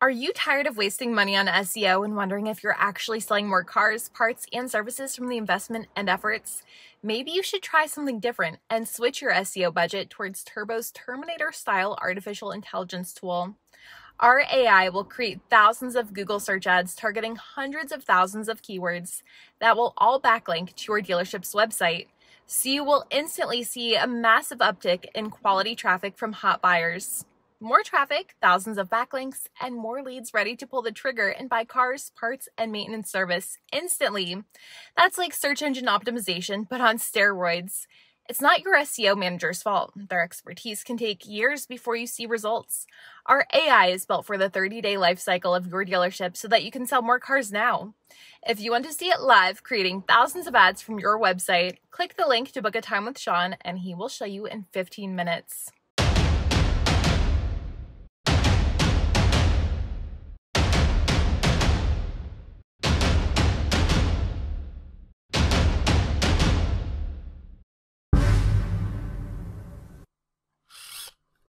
Are you tired of wasting money on SEO and wondering if you're actually selling more cars, parts, and services from the investment and efforts? Maybe you should try something different and switch your SEO budget towards Turbo's Terminator Style artificial intelligence tool. Our AI will create thousands of Google search ads targeting hundreds of thousands of keywords that will all backlink to your dealership's website. So you will instantly see a massive uptick in quality traffic from hot buyers. More traffic, thousands of backlinks, and more leads ready to pull the trigger and buy cars, parts, and maintenance service instantly. That's like search engine optimization, but on steroids. It's not your SEO manager's fault. Their expertise can take years before you see results. Our AI is built for the 30-day life cycle of your dealership so that you can sell more cars now. If you want to see it live, creating thousands of ads from your website, click the link to book a time with Sean, and he will show you in 15 minutes.